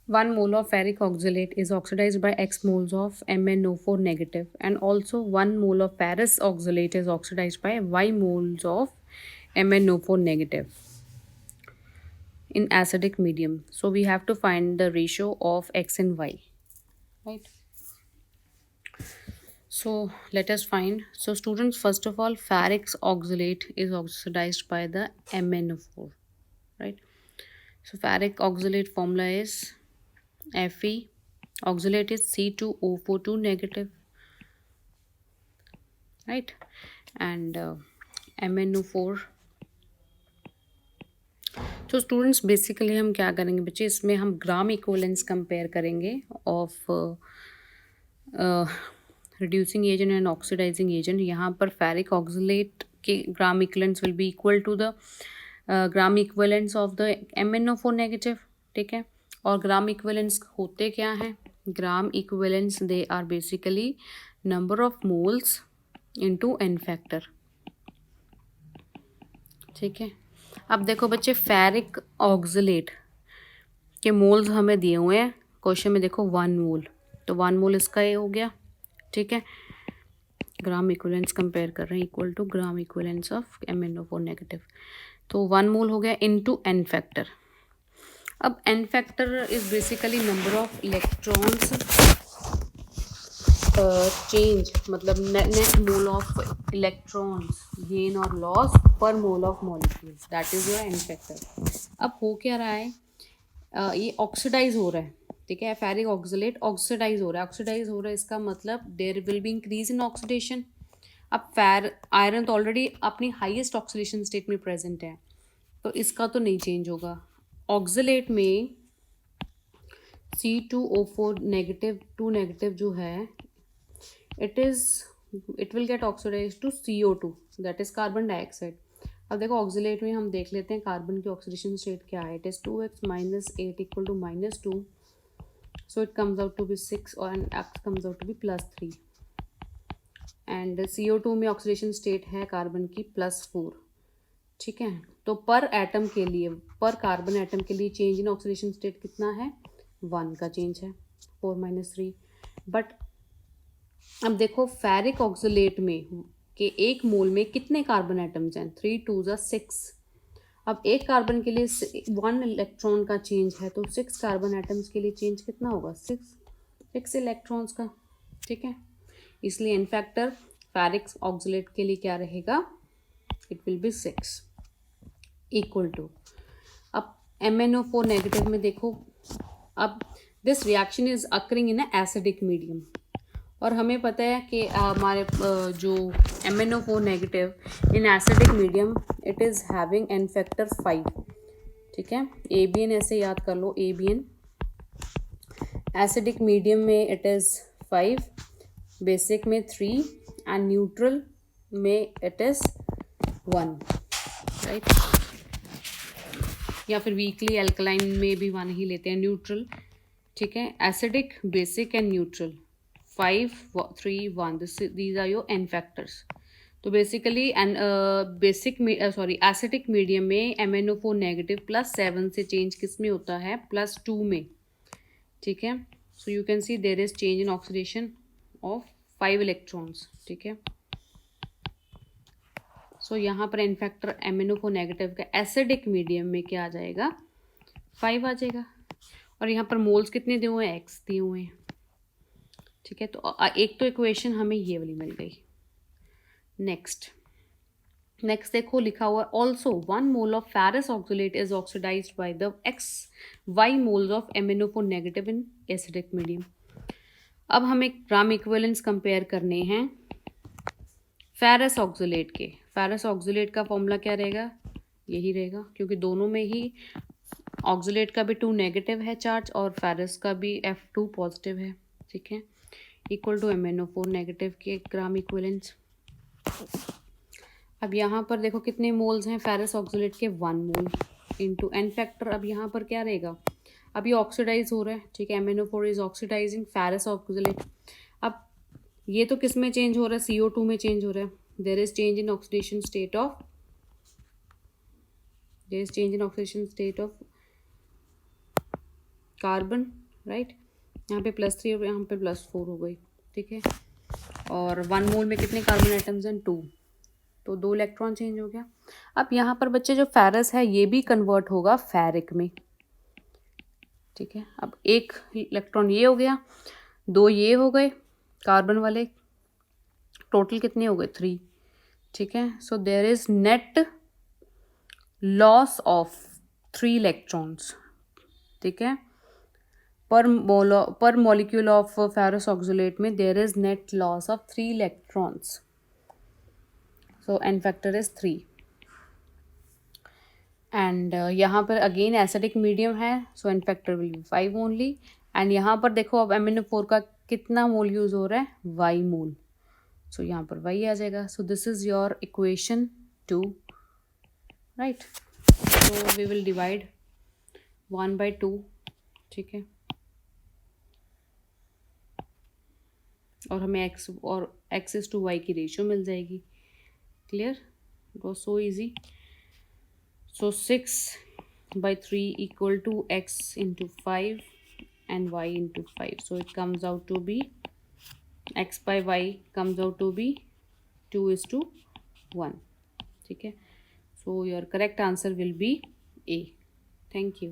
1 mole of ferric oxalate is oxidized by X moles of MnO4 negative, and also 1 mole of ferrous oxalate is oxidized by Y moles of MnO4 negative in acidic medium. So we have to find the ratio of X and Y, right? So let us find. So students, first of all, ferric oxalate is oxidized by the MnO4, right? So ferric oxalate formula is Fe. Oxalate is C2O42 negative, right? And MnO4. तो students basically हम क्या करेंगे बच्चे, इसमें हम gram equivalence compare करेंगे of reducing agent and oxidising agent. यहाँ पर फेरिक ऑक्सलेट के gram equivalence will be equal to the gram equivalence of the MnO4 negative. ठीक है. और ग्राम इक्वलेंस होते क्या हैं? Gram equivalence they are basically number of moles into N factor. ठीक है. अब देखो बच्चे, फेरिक ऑक्सलेट के मोल्स हमें दिए हुए हैं क्वेश्चन में. देखो 1 मोल, तो 1 मोल इसका ये हो गया. ठीक है. ग्राम इक्वलेंस कंपेयर कर रहे हैं equal to gram equivalence of MnO4 negative. तो 1 मोल हो गया इनटू एन फैक्टर. अब N factor is basically number of electrons change, मतलब net mole of electrons gain और loss per mole of molecules, that is your N factor. अब हो क्या रहा है, ये ऑक्सीडाइज हो रहा है. ठीक है. फेरिक ऑक्सलेट ऑक्सीडाइज हो रहा है. ऑक्सीडाइज हो रहा है इसका मतलब there will be increase in oxidation. अब आयरन तो ऑलरेडी अपनी हाईएस्ट ऑक्सीडेशन स्टेट में प्रेजेंट है, तो इसका तो नहीं चेंज होगा. ऑक्सलेट में C2O4 नेगेटिव 2 नेगेटिव जो है, it will get oxidized to CO2, that is carbon dioxide. अब देखो ऑक्सीलेट में हम देख लेते हैं कार्बन की ऑक्सीडेशन स्टेट क्या है. It is 2x minus 8 equal to -2, so it comes out to be 6 and x comes out to be +3. And CO2 में ऑक्सीडेशन स्टेट है कार्बन की +4. ठीक है. तो पर एटम के लिए, पर कार्बन एटम के लिए चेंज इन ऑक्सीडेशन स्टेट कितना है? 1 का चेंज है, 4 - 3. बट अब देखो फेरिक ऑक्सलेट में के एक मोल में कितने कार्बन एटम्स हैं? 3 × 2 = 6. अब एक कार्बन के लिए 1 इलेक्ट्रॉन का चेंज है, तो 6 कार्बन एटम्स के लिए चेंज कितना होगा? 6 इलेक्ट्रॉन्स का. ठीक है. इसलिए इन फैक्टर फेरिक ऑक्सलेट के लिए क्या रहेगा? It will be 6 equal to. अब MnO4 नेगेटिव में देखो, अब this reaction is occurring in acidic medium, और हमें पता है कि हमारे जो MnO4 negative in acidic medium it is having N factor 5. ठीक है. ABN ऐसे याद कर लो, ABN एसिडिक मीडियम में इट इज़ 5, बेसिक में 3 एंड न्यूट्रल में इट इज़ 1, राइट. या फिर वीकली एल्कलाइन में भी 1 ही लेते हैं, न्यूट्रल. ठीक है. Acidic, basic and neutral, 5, 3, 1. These are your n factors. तो बेसिकली एसिडिक मीडियम में MnO4 नेगेटिव +7 से चेंज किस में होता है? +2 में. ठीक है. So you can see there is change in oxidation of 5 electrons. ठीक है. सो यहाँ पर एन फैक्टर MnO4 नेगेटिव का एसिडिक मीडियम में क्या आ जाएगा? 5 आ जाएगा. और यहाँ पर मोल्स कितने दिए हुए हैं? X दिए हुए हैं. ठीक है. तो एक तो इक्वेशन हमें ये वाली मिल गई. नेक्स्ट देखो लिखा हुआ है, also 1 mole of ferrous oxalate is oxidised by the XY moles of MnO4 negative in acidic medium. अब हमें ग्राम इक्विवेलेंस कंपेयर करने हैं फेरस ऑक्सलेट के. फेरस ऑक्सलेट का फॉर्मूला क्या रहेगा? यही रहेगा, क्योंकि दोनों में ही ऑक्सलेट का भी 2 नेगेटिव है चार्ज और फेरस का भी F2 पॉजिटिव है. ठीक है. इक्वल टू MnO4 नेगेटिव के ग्राम इक्विवेलेंस. अब यहाँ पर देखो कितने मोल्स हैं फेरस ऑक्सलेट के? 1 मोल इनटू एन फैक्टर. अब यहाँ पर क्या रहेगा? अब ये ऑक्सीडाइज हो रहा है. ठीक है. MnO4 is oxidising ferrous oxalate. अब ये तो किस में चेंज हो रहा है? CO2 में चेंज हो रहा है. There is change in oxidation state of carbon, right, यहाँ पे +3 और यहाँ पे +4 हो गई, ठीक है। और 1 मोल में कितने कार्बन एटम्स हैं, 2, तो 2 इलेक्ट्रॉन चेंज हो गया। अब यहाँ पर बच्चे जो फेरस है ये भी कन्वर्ट होगा फेरिक में, ठीक है। अब एक इलेक्ट्रॉन ये हो गया, 2 ये हो गए कार्बन वाले, टोटल कितने हो गए, 3, ठीक है। So there is net loss of 3 electrons, ठीक है। पर मॉलिक्यूल ऑफ फेरस ऑक्सलेट में there is net loss of 3 electrons, so N factor is 3। And यहाँ पर अगेन एसिडिक मीडियम है, so N factor will be 5 only. And यहाँ पर देखो अब MnO4 का कितना मोल यूज हो रहा है, y मोल, सो यहाँ पर y आ जाएगा। So this is your equation 2, right. So we will divide 1/2, ठीक है, और हमें x और x:y की रेशियो मिल जाएगी। Clear, it was so easy. So 6/3 equal to x into 5 and y into 5. So it comes out to be x by y comes out to be 2:1. ठीक है, so your correct answer will be A. Thank you.